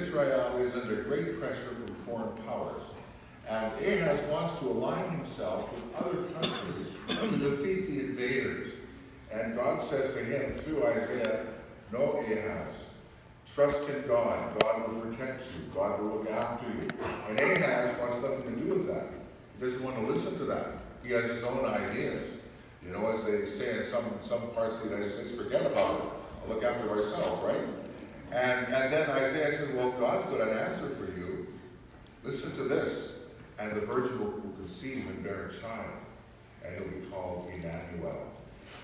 Israel is under great pressure from foreign powers. And Ahaz wants to align himself with other countries to defeat the invaders. And God says to him through Isaiah, "No, Ahaz, trust in God. God will protect you. God will look after you." And Ahaz wants nothing to do with that. He doesn't want to listen to that. He has his own ideas. You know, as they say in some parts of the United States, forget about it. I'll look after ourselves, right? And then Isaiah says, well, God's got an answer for you. Listen to this. And the virgin will conceive and bear a child, and he'll be called Emmanuel.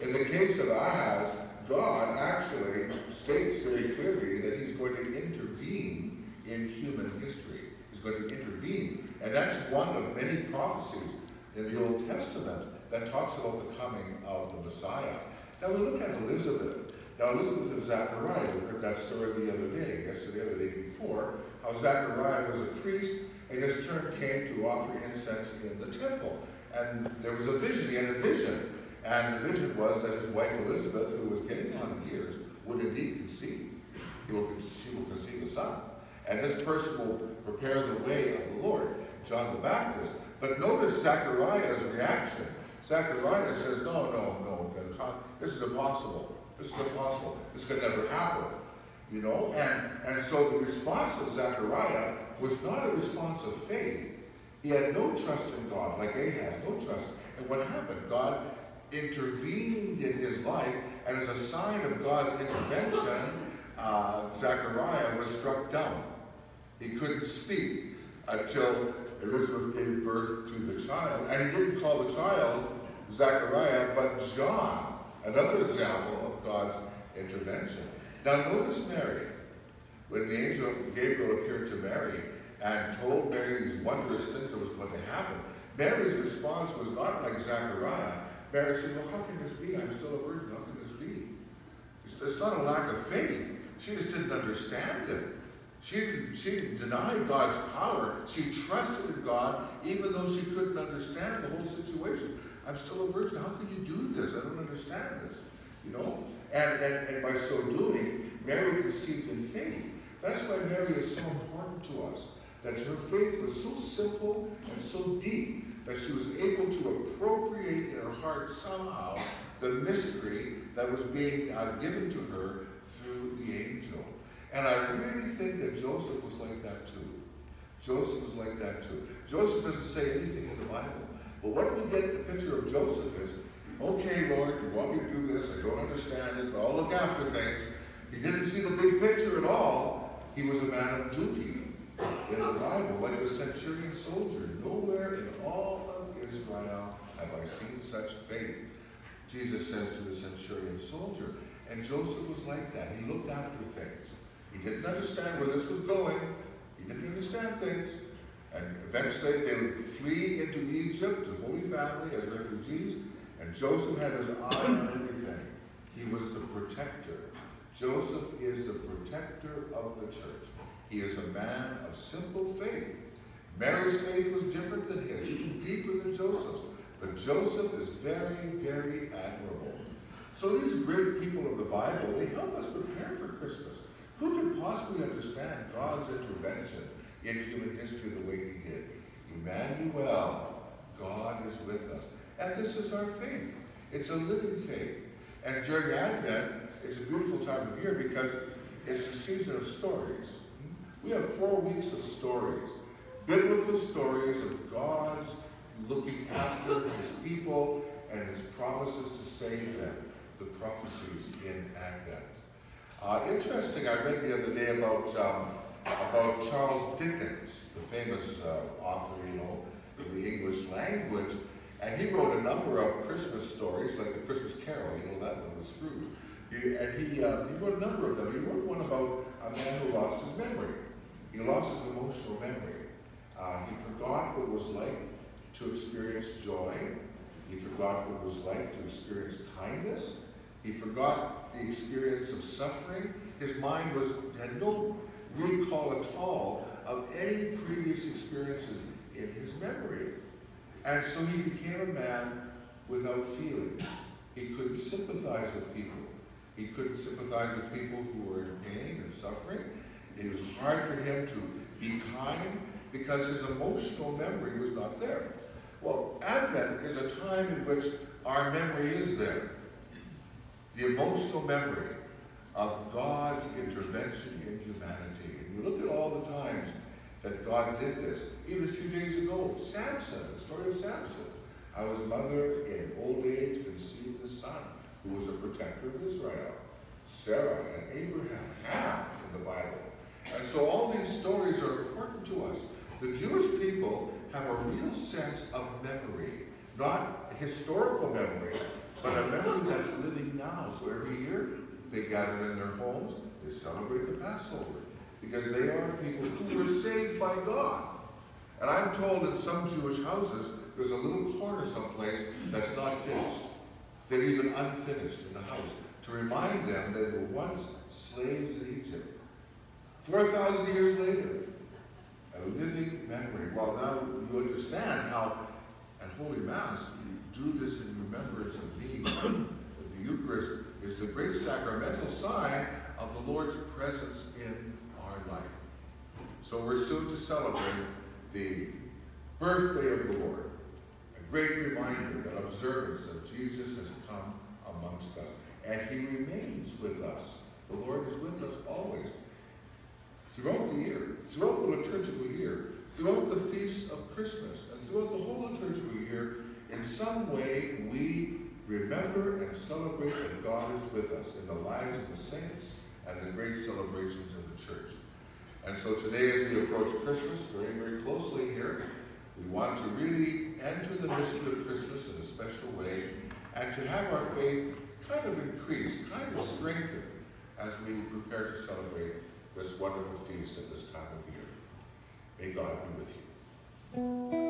In the case of Ahaz, God actually states very clearly that he's going to intervene in human history. He's going to intervene. And that's one of many prophecies in the Old Testament that talks about the coming of the Messiah. Now we look at Elizabeth. Now Elizabeth and Zachariah, we heard that story the other day, yesterday or the day before, how Zachariah was a priest and his turn came to offer incense in the temple. And there was a vision, he had a vision. And the vision was that his wife Elizabeth, who was getting on in years, would indeed conceive. She will conceive a son. And this person will prepare the way of the Lord, John the Baptist. But notice Zachariah's reaction. Zachariah says, no, this is impossible. This is impossible. This could never happen. You know, and so the response of Zechariah was not a response of faith. He had no trust in God, like Ahaz, no trust. And what happened? God intervened in his life, and as a sign of God's intervention, Zechariah was struck dumb. He couldn't speak until Elizabeth gave birth to the child, and he didn't call the child Zechariah, but John, another example of God's intervention. Now notice Mary. When the angel Gabriel appeared to Mary and told Mary these wondrous things that was going to happen, Mary's response was not like Zechariah. Mary said, well, how can this be? I'm still a virgin. How can this be? It's not a lack of faith. She just didn't understand it. She didn't deny God's power. She trusted in God even though she couldn't understand the whole situation. I'm still a virgin. How can you do this? I don't understand this. You know? And by so doing, Mary conceived in faith. That's why Mary is so important to us. That her faith was so simple and so deep that she was able to appropriate in her heart somehow the mystery that was being given to her through the angel. And I really think that Joseph was like that too. Joseph was like that too. Joseph doesn't say anything in the Bible. But what we get the picture of Joseph is, okay, Lord, you want me to do this, I don't understand it, but I'll look after things. He didn't see the big picture at all. He was a man of duty in the Bible, like the centurion soldier. Nowhere in all of Israel have I seen such faith, Jesus says to the centurion soldier. And Joseph was like that. He looked after things. He didn't understand where this was going. He didn't understand things. And eventually they would flee into Egypt, the Holy Family, as refugees. And Joseph had his eye on everything. He was the protector. Joseph is the protector of the church. He is a man of simple faith. Mary's faith was different than his, even deeper than Joseph's. But Joseph is very, very admirable. So these great people of the Bible, they help us prepare for Christmas. Who could possibly understand God's intervention in human history the way he did? Emmanuel, God is with us. And this is our faith. It's a living faith. And during Advent, it's a beautiful time of year because it's a season of stories. We have 4 weeks of stories. Biblical stories of God's looking after his people and his promises to save them. The prophecies in Advent. Interesting, I read the other day about Charles Dickens, the famous author, of the English language, and he wrote a number of Christmas stories, like the Christmas Carol, that one with Scrooge. He wrote a number of them. He wrote one about a man who lost his memory. He lost his emotional memory. He forgot what it was like to experience joy. He forgot what it was like to experience kindness. He forgot the experience of suffering. His mind had no recall at all of any previous experiences in his memory. And so he became a man without feelings. He couldn't sympathize with people. He couldn't sympathize with people who were in pain and suffering. It was hard for him to be kind because his emotional memory was not there. Well, Advent is a time in which our memory is there. The emotional memory of God's intervention in humanity. And you look at all the times that God did this. Even a few days ago, Samson, the story of Samson, how his mother in old age conceived a son who was a protector of Israel. Sarah and Abraham, Hannah in the Bible. And so all these stories are important to us. The Jewish people have a real sense of memory, not historical memory, but a memory that's living now. So every year they gather in their homes, they celebrate the Passover, because they are people who were saved by God. And I'm told in some Jewish houses, there's a little corner someplace that's not finished, that even unfinished in the house, to remind them they were once slaves in Egypt. 4,000 years later, a living memory. Well, now you understand how at Holy Mass you do this in remembrance of me. The Eucharist is the great sacramental sign of the Lord's presence in our life. So we're soon to celebrate the birthday of the Lord, a great reminder and observance that Jesus has come amongst us, and he remains with us. The Lord is with us always, throughout the year, throughout the liturgical year, throughout the feasts of Christmas, and throughout the whole liturgical year. In some way, we remember and celebrate that God is with us in the lives of the saints and the great celebrations of the church. And so today, as we approach Christmas very, very closely here, we want to really enter the mystery of Christmas in a special way, and to have our faith kind of increase, kind of strengthen, as we prepare to celebrate this wonderful feast at this time of year. May God be with you.